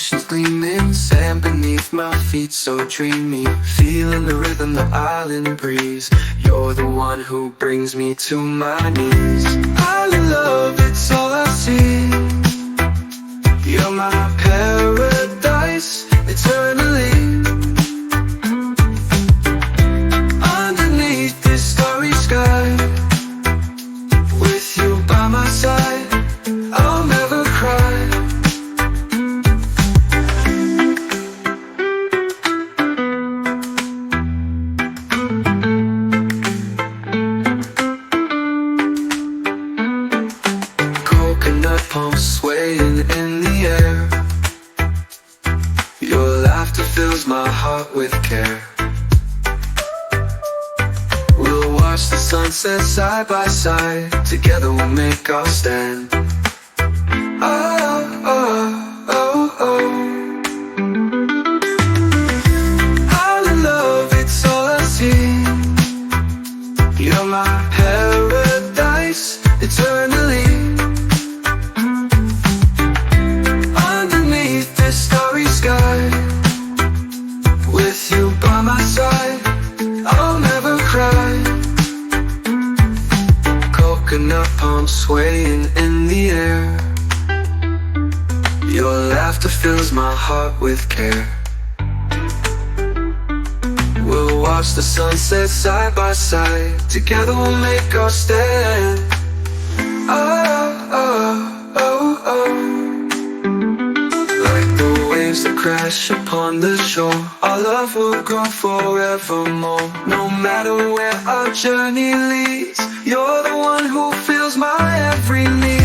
oceans gleaming, sand beneath my feet so dreamy. Feeling the rhythm, the island breeze. You're the one who brings me to my knees. Island love, it's all I see. You're my paradise, eternally. Underneath this starry sky, with you by my side, I'll never cry. Coconut palms swaying in the air. Your laughter fills my heart with care. We'll watch the sunset side by side. Together we'll make our stand. Oh, oh, oh, oh. Island love, it's all I see. You're my paradise, eternally. Underneath this starry sky, with you by my side, I'll never cry. Coconut palms swaying in the air. Your laughter fills my heart with care. We'll watch the sunset side by side. Together we'll make our stand. Oh, oh, oh, oh. Like the waves that crash upon the shore, our love will grow forevermore. No matter where our journey leads, you're the one who fills my every need.